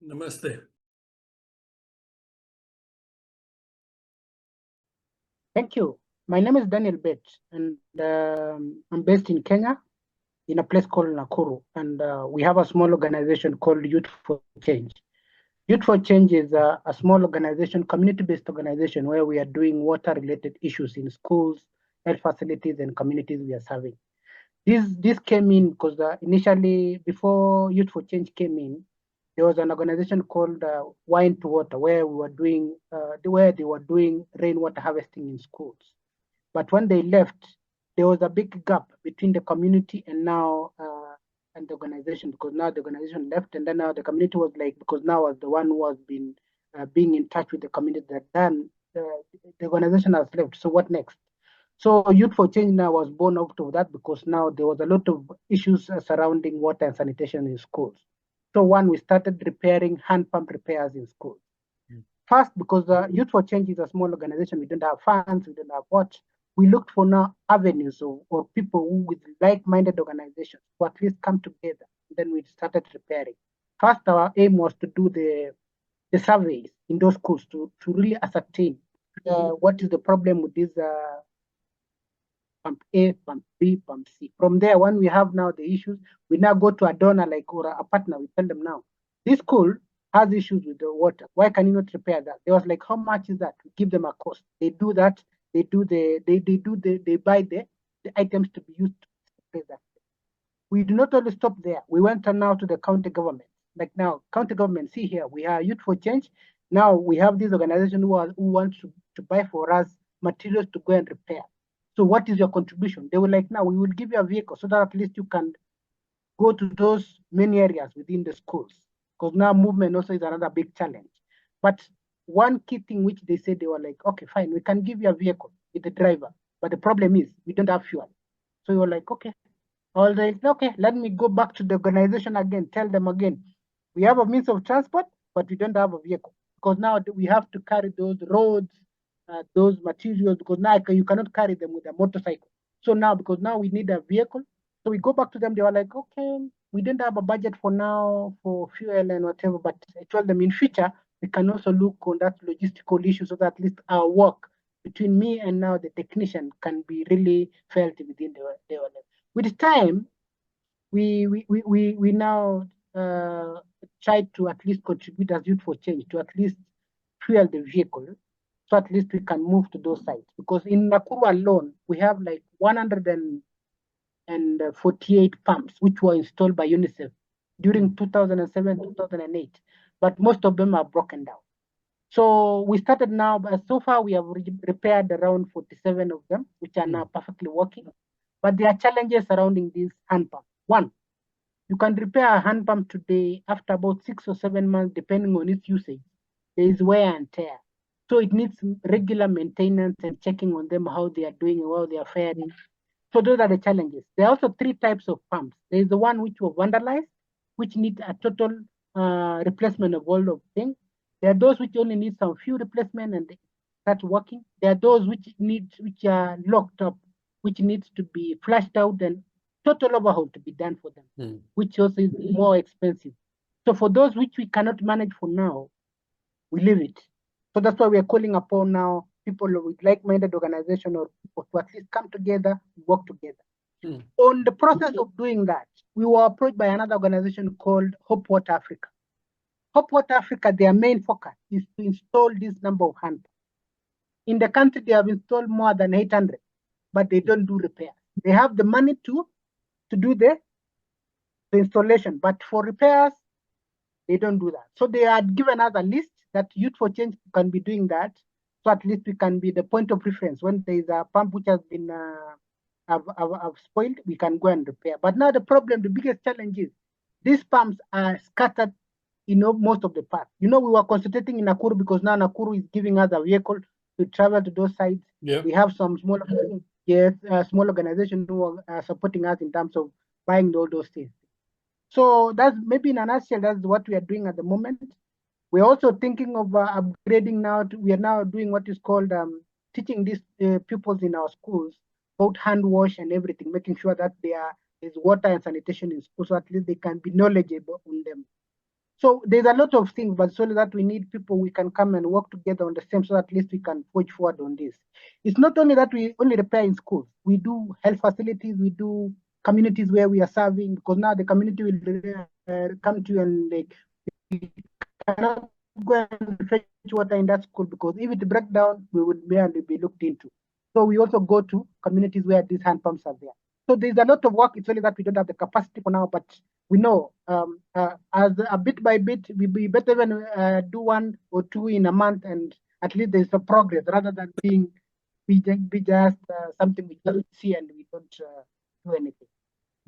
Namaste. Thank you. My name is Daniel Bett, and I'm based in Kenya in a place called Nakuru. And we have a small organization called Youth for Change. Youth for Change is a small organization, community-based organization, where we are doing water-related issues in schools, health facilities, and communities we are serving. This came in because initially, before Youth for Change came in, there was an organization called Wine to Water, where we were doing where they were doing rainwater harvesting in schools. But when they left, there was a big gap between the community and the organization, because now the organization left, and then now the community was like, because now was the one who has been being in touch with the community, that then the organization has left. So what next? So Youth for Change now was born out of that, because now there was a lot of issues surrounding water and sanitation in schools. So one, we started repairing hand pump repairs in schools. First, because Youth for Change is a small organization, we don't have funds, we don't have what. We looked for now avenues or people who with like-minded organizations to at least come together. And then we started repairing. First, our aim was to do the surveys in those schools to really ascertain what is the problem with this pump A, pump B, pump C. From there, when we have now the issues, we now go to a donor like or a partner. We tell them now, this school has issues with the water. Why can you not repair that? They was like, how much is that? We give them a cost. They do that. They buy the items to be used to replace that. We do not only stop there. We went on now to the county government. Like now, county government, see here, we are Youth for Change. Now we have this organization who want to buy for us materials to go and repair. So what is your contribution? They were like, now we will give you a vehicle so that at least you can go to those many areas within the schools. Because now movement also is another big challenge. But one key thing which they said, they were like, okay, fine, we can give you a vehicle with the driver. But the problem is we don't have fuel. So you were like, okay, all right, okay, let me go back to the organization again, tell them again, we have a means of transport, but we don't have a vehicle. Because now we have to carry those roads, those materials, because now you cannot carry them with a motorcycle. So now, because now we need a vehicle, so we go back to them, they were like, okay, we didn't have a budget for now for fuel and whatever, but I told them in future, we can also look on that logistical issue so that at least our work between me and now the technician can be really felt within the with time, we now try to at least contribute as Youth for Change to at least fuel the vehicle, so at least we can move to those sites. Because in Nakuru alone, we have like 148 pumps which were installed by UNICEF during 2007, 2008, but most of them are broken down. So we started now, but so far we have repaired around 47 of them, which are now perfectly working. But there are challenges surrounding these hand pumps. One, you can repair a hand pump today after about 6 or 7 months, depending on its usage. There is wear and tear. So it needs regular maintenance and checking on them, how they are doing and how they are faring. So those are the challenges. There are also 3 types of pumps. There is the one which were vandalized, which need a total replacement of all of things. There are those which only need some few replacement and they start working. There are those which are locked up, which needs to be flushed out and total overhaul to be done for them, which also is more expensive. So for those which we cannot manage for now, we leave it. So that's why we are calling upon now people with like-minded organization or people to at least come together, work together. On the process of doing that, we were approached by another organization called Hope Water Africa. Hope Water Africa, their main focus is to install this number of hand pumps. In the country, they have installed more than 800, but they don't do repairs. They have the money to do the installation, but for repairs, they don't do that. So they had given us a list that Youth for Change can be doing that. So at least we can be the point of reference. When there is a pump which has been have spoiled, we can go and repair. But now the problem, the biggest challenge is these pumps are scattered in most of the parts. We were concentrating in Nakuru because now Nakuru is giving us a vehicle to travel to those sites. Yeah. We have some small organizations who are supporting us in terms of buying all those things. So that's maybe in a nutshell, that's what we are doing at the moment. We're also thinking of upgrading now. We are now doing what is called teaching these pupils in our schools about hand wash and everything, making sure that there is water and sanitation in school, so at least they can be knowledgeable on them. So there's a lot of things, but so that we need people we can come and work together on the same, so at least we can push forward on this. It's not only that we only repair in schools. We do health facilities, we do communities where we are serving, because now the community will come to you and like, cannot go and fetch water in that school, because if it breaks down, we would merely be looked into. So we also go to communities where these hand pumps are there. So there's a lot of work. It's only that we don't have the capacity for now, but we know as a bit by bit, we better even do 1 or 2 in a month, and at least there's a progress rather than be just something we don't see and we don't do anything.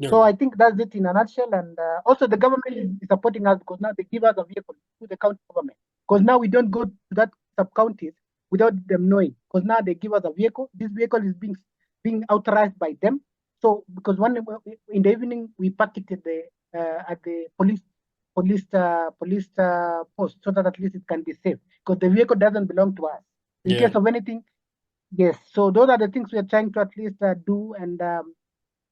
So I think that's it in a nutshell. And also the government is supporting us, because now they give us a vehicle to the county government. Because now we don't go to that sub counties without them knowing. Because now they give us a vehicle. This vehicle is being authorized by them. So because one in the evening we park it at the police post, so that at least it can be safe. Because the vehicle doesn't belong to us. In case of anything, yes. So those are the things we are trying to at least do. And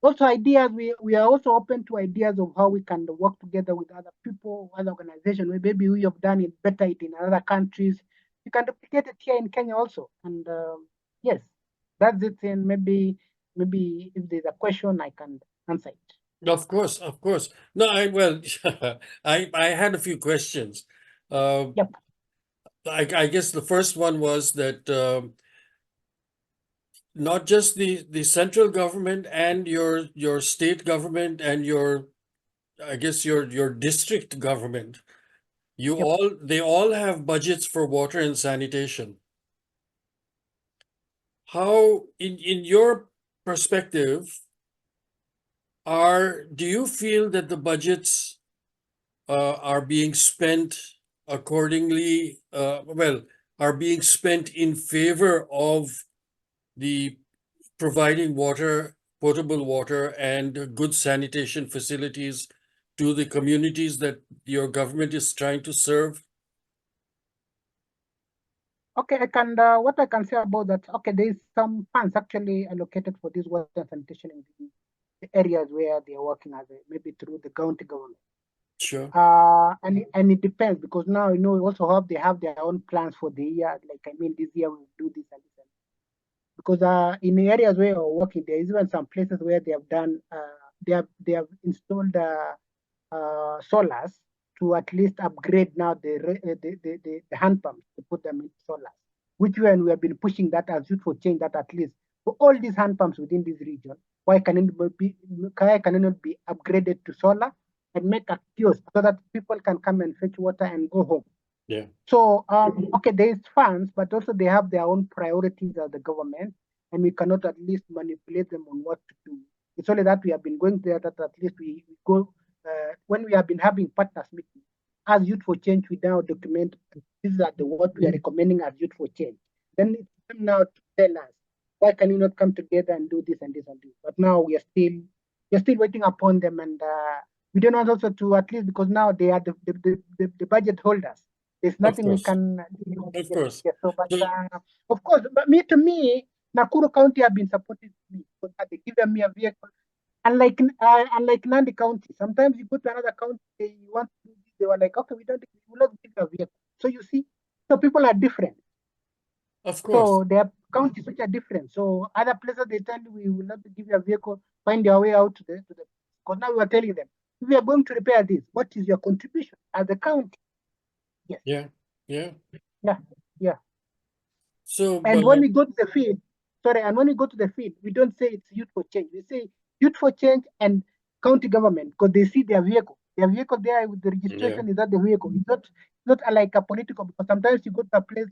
also ideas, we are also open to ideas of how we can work together with other people, other organizations. Maybe we have done it better in other countries. You can replicate it here in Kenya also. And yes, that's it. And maybe if there's a question, I can answer it. Of course, of course. No, well, I had a few questions. Yep. I guess the first one was that not just the central government and your state government and your, I guess, your district government, Yep. they all have budgets for water and sanitation. How, in your perspective, do you feel that the budgets are being spent accordingly, are being spent in favor of the providing water, potable water, and good sanitation facilities to the communities that your government is trying to serve? Okay, what I can say about that, okay, there is some funds actually allocated for this water and sanitation in the areas where they are working maybe through the county government. Sure. And it depends, because now also they have their own plans for the year. Like, I mean, this year we'll do this and this. Because in the areas where we're working, there is even some places where they have done they have installed solars to at least upgrade now the hand pumps to put them in solars. Which when we have been pushing that as Youth for Change, that at least for all these hand pumps within this region, why can it not be upgraded to solar and make a kiosk so that people can come and fetch water and go home? Yeah. So, okay, there is funds, but also they have their own priorities as the government, and we cannot at least manipulate them on what to do. It's only that we have been going there, that at least we go, when we have been having partners meetings, as Youth for Change, we now document these are what we are recommending as Youth for Change. Then it's them now to tell us, why can you not come together and do this and this and this? But now we are still waiting upon them, and we don't want also to, at least because now they are the budget holders. There's Of nothing we course. can Of course. So, but So, of course, but to me, Nakuru County have been supporting me, because they given me a vehicle. Unlike Nandi County, sometimes you go to another county, they want to do this, they were like, okay, we will not give you a vehicle. So you see, so people are different. of course. So their counties which are different. So other places they tell you, we will not give you a vehicle, find your way out to the because now we are telling them, if we are going to repair this, what is your contribution as a county? Yes. Yeah. Yeah. Yeah. Yeah. So, And when we go to the field, we don't say it's Youth for Change. We say Youth for Change and county government, because they see their vehicle. Their vehicle there with the registration is that the vehicle. It's not like a political, because sometimes you go to a place,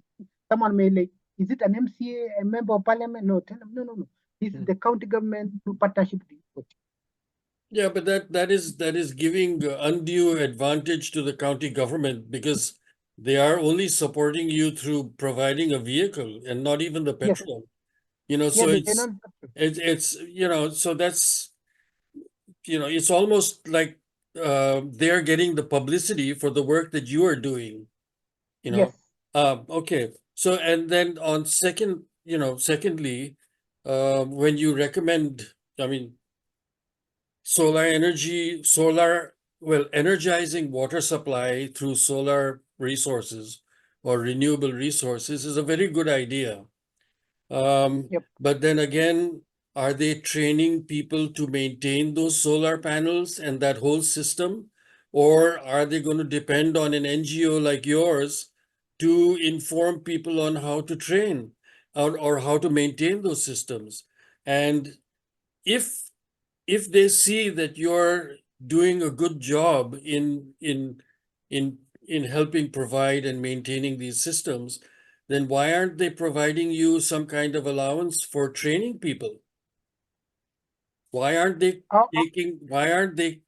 someone may like, is it an MCA, a member of parliament? No, tell them, no. This is the county government through partnership with Youth for Change. yeah, but that is giving undue advantage to the county government, because they are only supporting you through providing a vehicle and not even the Yes. petrol. Yeah, So they not. it's so that's it's almost like they're getting the publicity for the work that you are doing. You Yes. know. Okay. So, and then secondly, when you recommend, I mean, solar energy, solar well, energizing water supply through solar resources or renewable resources is a very good idea. Yep. But then again, are they training people to maintain those solar panels and that whole system? Or are they going to depend on an NGO like yours to inform people on how to train or how to maintain those systems? And if if they see that you're doing a good job in in helping provide and maintaining these systems, then why aren't they providing you some kind of allowance for training people? Uh, Why aren't they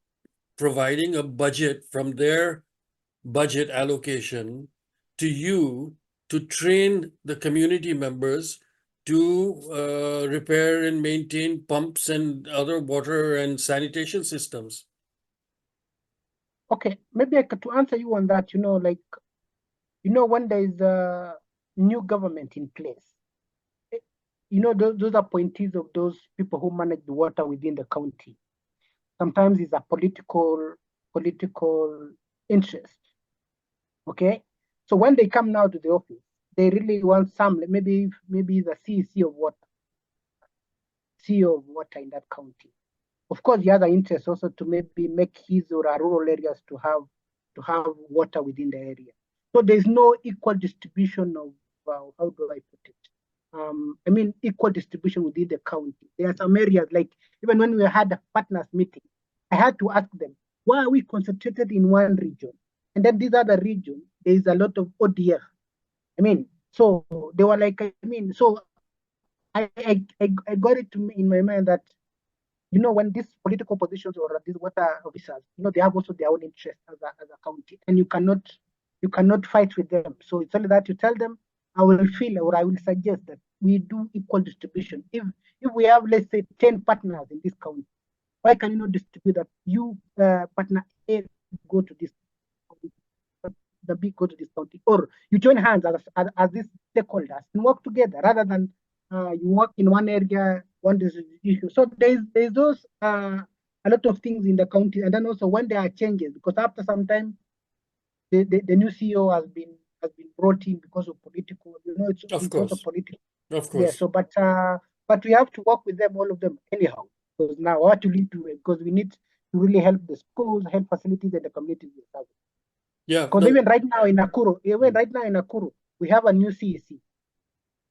providing a budget from their budget allocation to you to train the community members to repair and maintain pumps and other water and sanitation systems? okay, maybe I could to answer you on that. Like when there is a new government in place, eh, those appointees of those people who manage the water within the county. Sometimes it's a political interest. Okay, so when they come now to the office, they really want some maybe the CEO of water in that county. Of course, he has an interest also to maybe make his or our rural areas to have water within the area. So there's no equal distribution of how do I put it? I mean equal distribution within the county. There are some areas like even when we had a partners meeting, I had to ask them why are we concentrated in one region, and then these other regions there is a lot of ODF. I mean, so they were like, so I got it in my mind that when these political positions or these water officers, they have also their own interest as a county, and you cannot fight with them. So it's only that you tell them, I will feel or I will suggest that we do equal distribution. If we have, let's say, 10 partners in this county, why can you not distribute that? You partner A go to this county, the B go to this county, or you join hands as these stakeholders and work together rather than you work in one area, one issue. So there's those a lot of things in the county, and then also when there are changes, because after some time the new CEO has been brought in because of political, Of it's also course, political. of Yeah. course. So, but we have to work with them, all of them, anyhow. Because now what do we do? Because we need to really help the schools, help facilities, and the communities we serve. Yeah, Because no, even right now in Nakuru, we have a new CEC.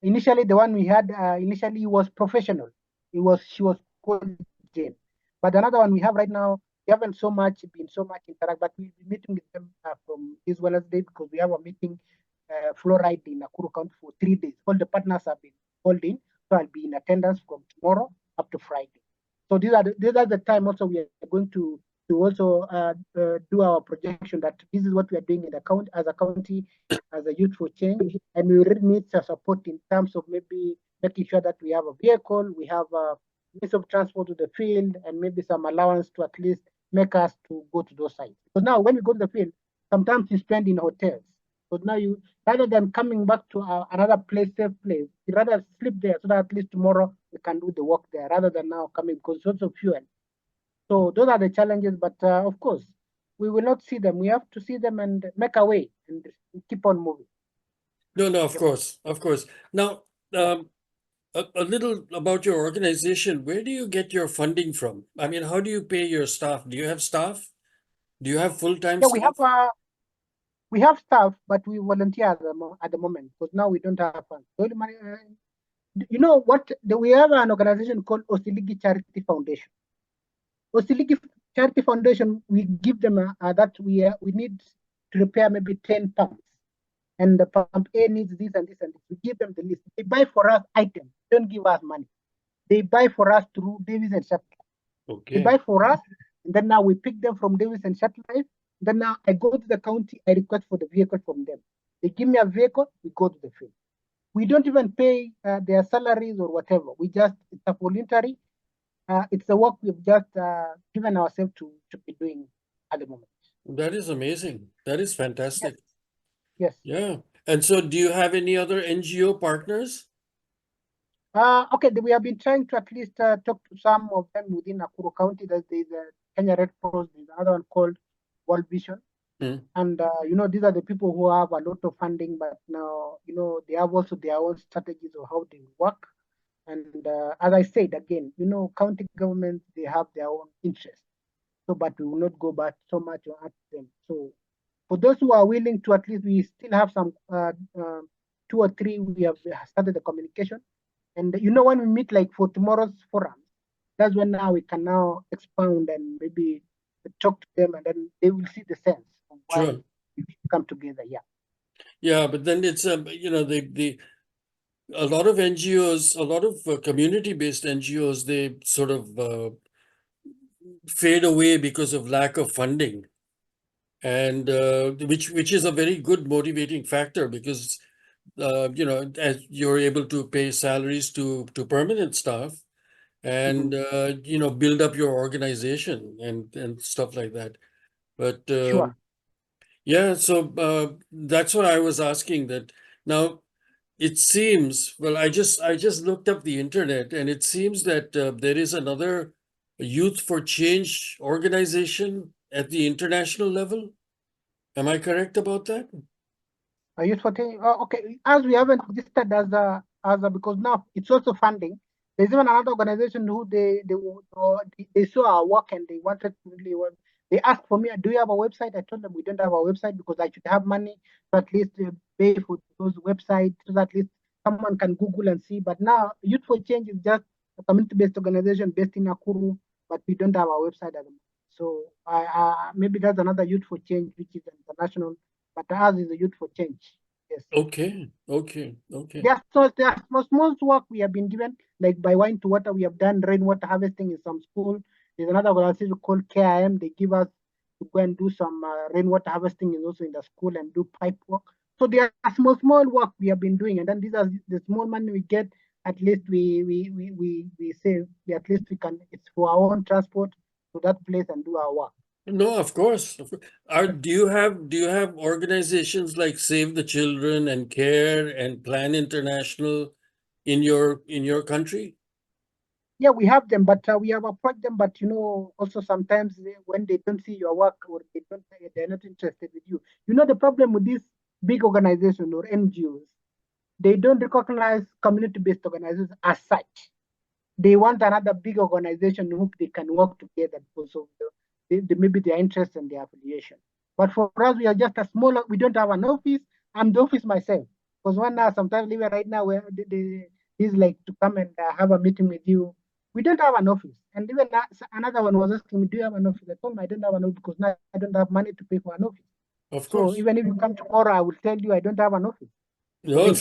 Initially, the one we had initially was professional. She was called Jane. But another one we have right now, we haven't been so much interact, but we'll be meeting with them from this Wednesday because we have a meeting fluoride in Nakuru County for 3 days. All the partners have been called in, so I'll be in attendance from tomorrow up to Friday. So these are the time also we are going to also do our projection that this is what we are doing in the county as a county, as a youth for change, and we really need some support in terms of maybe making sure that we have a vehicle, we have a means of transport to the field, and maybe some allowance to at least make us to go to those sites. Because now when we go to the field, sometimes you spend in hotels. But now you, rather than coming back to another place, safe place, you rather sleep there so that at least tomorrow we can do the work there rather than now coming because it's also fuel. So those are the challenges, but of course, we will not see them. We have to see them and make a way and keep on moving. no, no, of Yep. course, of course. Now, Yeah. a little about your organization. Where do you get your funding from? I mean, how do you pay your staff? Do you have staff? Do you have full-time Yeah, we have staff? staff, but we volunteer at the moment because now we don't have funds. The only money, we have an organization called Osiligi Charity Foundation. Osiligi Charity Foundation, we give them that we need to repair maybe 10 pumps, and the pump A needs this and this and this. We give them the list. They buy for us items. Don't give us money. They buy for us through Davis and Shuttle. They Okay, buy for us, and then now we pick them from Davis and Shuttle. Then now I go to the county, I request for the vehicle from them. They give me a vehicle, we go to the field. We don't even pay their salaries or whatever. It's a voluntary. It's the work we've just given ourselves to be doing at the moment. that is amazing. That is Yes, fantastic. yes. Yeah. And so, do you have any other NGO partners? Okay, we have been trying to at least talk to some of them within Nakuru County. There's a Kenya Red Cross, there's another one called World Vision. Mm. And, these are the people who have a lot of funding, but now, they have also their own strategies of how they work. And as I said again, county governments, they have their own interests. So, but we will not go back so much at them. So, for those who are willing to, at least we still have some 2 or 3, we have started the communication. And when we meet like for tomorrow's forum, that's when now we can now expound and maybe talk to them, and then they will see the sense of why Sure. we come together. Yeah. Yeah, but then it's the a lot of NGOs, a lot of community-based NGOs, they sort of fade away because of lack of funding, and which is a very good motivating factor because as you're able to pay salaries to permanent staff and Mhm. build up your organization and stuff like that. But Sure. yeah, so that's what I was asking. That now it seems, well, I just looked up the internet, and it seems that there is another Youth for Change organization at the international level. Am I correct about that? Use for okay. As we haven't registered as a because now it's also funding. There's even another organization who they saw our work and they wanted to really work. They asked for me, do you have a website? I told them we don't have a website because I should have money to at least pay for those websites so that at least someone can Google and see. But now Youth for Change is just a community-based organization based in Nakuru, but we don't have a website at the moment. So maybe that's another Youth for Change, which is international, but ours is a Youth for Change. Yes. Okay, okay, okay. There are small work we have been given, like by wine to water, we have done rainwater harvesting in some school. There's another organization called KIM. They give us to go and do some rainwater harvesting and also in the school and do pipe work. So there are small work we have been doing, and then these are the small money we get. At least we save. At least we can. It's for our own transport to that place and do our work. No, of course. Do you have organizations like Save the Children and Care and Plan International in your country? Yeah, we have them, but we have approached them. But also sometimes when they don't see your work or they're not interested with you. The problem with these big organizations or NGOs, they don't recognize community-based organizations as such. They want another big organization who they can work together because of maybe their interest and their affiliation. But for us, we are just a small. We don't have an office. I'm the office myself. Because one now, sometimes even right now, where he's like to come and have a meeting with you. We don't have an office. And even another one was asking me, "Do you have an office?" I told him I don't have an office because now I don't have money to pay for an office. Of So course. even if you come tomorrow, I will tell you I don't have an office. No,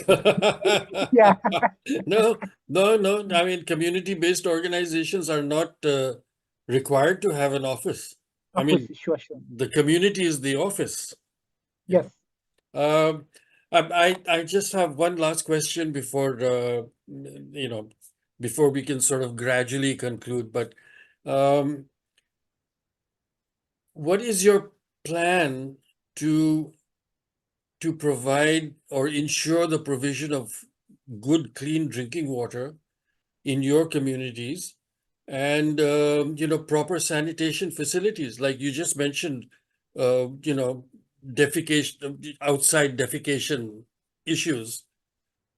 Yeah, no, no, no. I mean, community-based organizations are not required to have an office. I office, mean, sure, sure. the community is the office. Yeah. Yes, Um, I just have one last question before we can sort of gradually conclude. But um, what is your plan to to provide or ensure the provision of good, clean drinking water in your communities and proper sanitation facilities like you just mentioned, defecation, outside defecation issues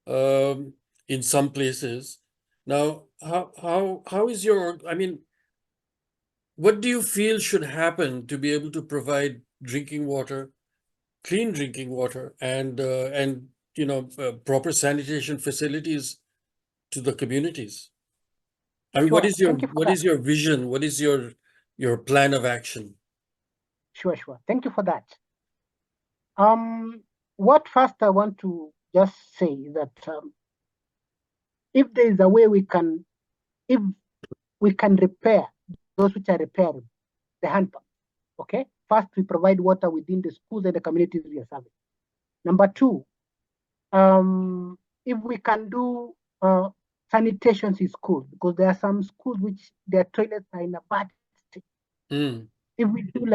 um, in some places. Now how is your, I mean, what do you feel should happen to be able to provide drinking water, clean drinking water, and proper sanitation facilities to the communities? I mean, what sure. is your Thank you for what that. is your vision? What is your plan of action? Sure, sure. Thank you for that. Um, what first I want to just say that if there is a way if we can repair those which are repairing the hand pump, okay? First, we provide water within the schools and the communities we are serving. Number two, if we can do sanitations in schools, because there are some schools which their toilets are in a bad state. Mm, If we do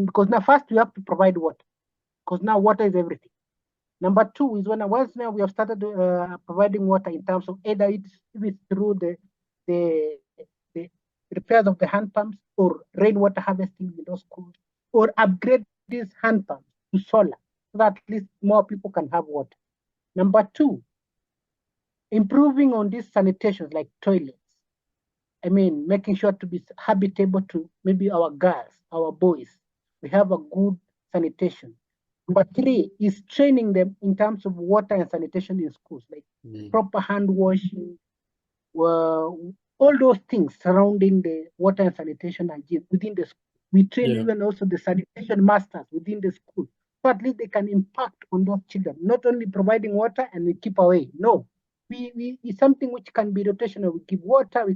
because now first we have to provide water, because now water is everything. Number two is once now we have started providing water in terms of either if it's through the repairs of the hand pumps or rainwater harvesting in those schools. or upgrade these hand pumps to solar so that at least more people can have water. Number two, improving on these sanitations like toilets. I mean, making sure to be habitable to maybe our girls, our boys. We have a good sanitation. Number three is training them in terms of water and sanitation in schools, like proper hand washing, all those things surrounding the water and sanitation hygiene within the school. We train Yeah. even also the sanitation masters within the school. So at least they can impact on those children, not only providing water and we keep away. No, we it's something which can be rotational. We give water, we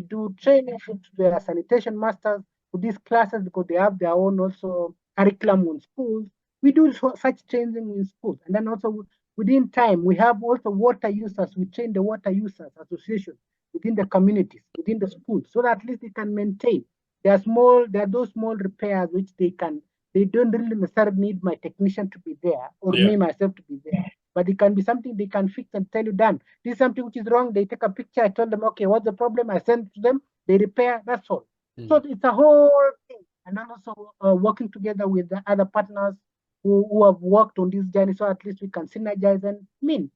do training to the sanitation masters for these classes because they have their own also curriculum in schools. We do such training in schools. And then also within time, we have also water users. We train the water users association within the communities, within the schools, so that at least they can maintain. There are those small repairs which they don't really necessarily need my technician to be there or Yeah. me myself to be there. But it can be something they can fix and tell you, Dan, this is something which is wrong. They take a picture. I told them, okay, what's the problem? I send it to them. They repair. That's all. So it's a whole thing. And then also working together with the other partners who have worked on this journey, so at least we can synergize and mean.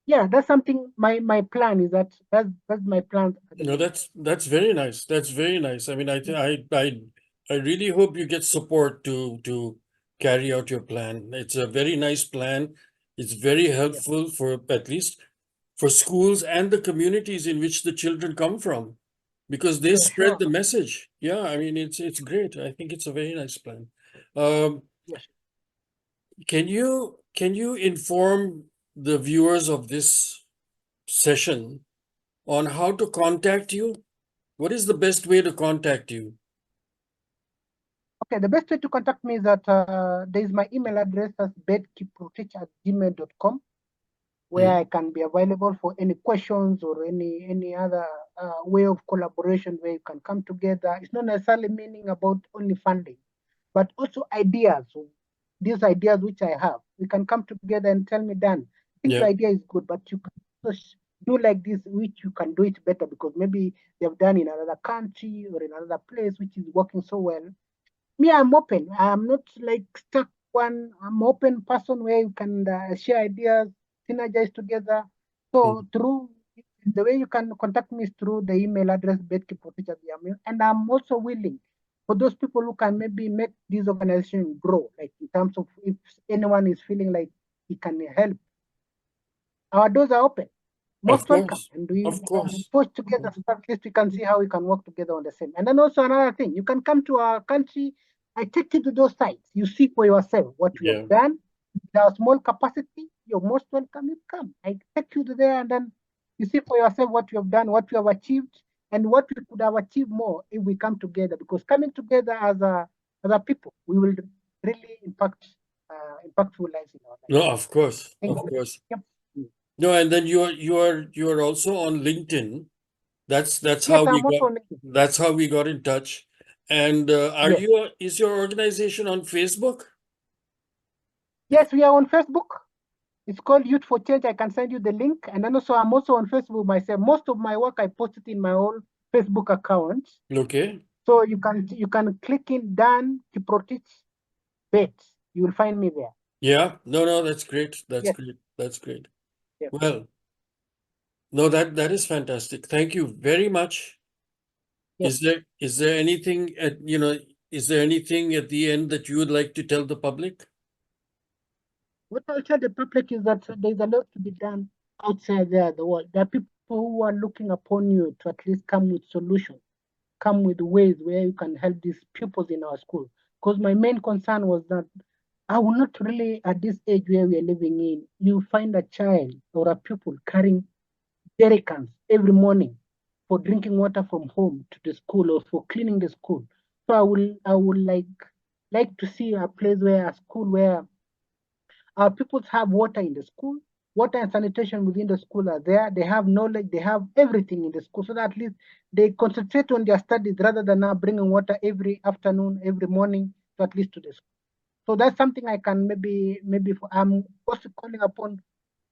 Yeah, that's something. My plan is that's my plan at the No, moment. that's very nice. That's very nice. I mean, I really hope you get support to carry out your plan. It's a very nice plan. It's very Yeah, helpful for at least for schools and the communities in which the children come from, because they yeah, spread sure. the message. Yeah, I mean, it's great. I think it's a very nice plan. Um, Yes. can you inform the viewers of this session on how to contact you? What is the best way to contact you? Okay, the best way to contact me is that there is my email address as bettkiprotich@gmail.com, where Mm. I can be available for any questions or any other way of collaboration where you can come together. It's not necessarily meaning about only funding, but also ideas. These ideas which I have, we can come together and tell me, Dan, I think Yeah, your idea is good, but you can also do like this, which you can do it better because maybe they've done in another country or in another place which is working so well. Me, I'm open. I'm not like stuck one. I'm open person where you can share ideas, synergize together. mm, So through the way you can contact me is through the email address betkiprotich@yahoo. And I'm also willing for those people who can maybe make this organization grow, like in terms of if anyone is feeling like he can help, our doors are open. of Most welcome. course, And we of can course. push together so at least we can see how we can work together on the same. And then also another thing, you can come to our country. I take you to those sites. You see for yourself what we have Yeah. done. With our small capacity, you're most welcome. You come. I take you to there and then you see for yourself what we have done, what we have achieved, and what we could have achieved more if we come together. Because coming together as a people, we will really impactful lives in our lives. No, of course, Thank of you. course. Yep. No, and then you are also on LinkedIn. That's Yes, how we I'm got also listening. that's how we got in touch. And Yes. is your organization on Facebook? Yes, we are on Facebook. It's called Youth for Change. I can send you the link. And then also, I'm also on Facebook myself. Most of my work I post it in my own Facebook account. Okay. So you can click in Dan Kiprotich Bet. You will find me there. Yeah. No, no, that's great. That's Yes. great. That's great. Yes. Well, no, that is fantastic. Thank you very much. Yes. Is there anything is there anything at the end that you would like to tell the public? What I'll tell the public is that there's a lot to be done outside there, the world. There are people who are looking upon you to at least come with solutions, come with ways where you can help these pupils in our school. Because my main concern was that I will not really, at this age where we are living in, you find a child or a pupil carrying jerry cans every morning for drinking water from home to the school or for cleaning the school. So I would like to see a place where a school where our pupils have water in the school, water and sanitation within the school are there. They have knowledge, they have everything in the school, so that at least they concentrate on their studies rather than now bringing water every afternoon, every morning, to at least to the school. So that's something I can I'm also calling upon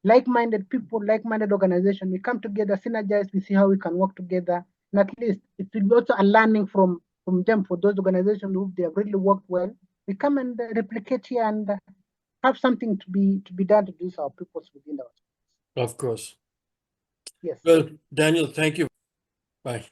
like-minded people, like-minded organizations. We come together, synergize, we see how we can work together, and at least it will be also a learning from from them for those organizations who they have really worked well. We come and replicate here and have something to be done to do our peoples within our. Of course. Yes. Well, Daniel, thank you. Bye.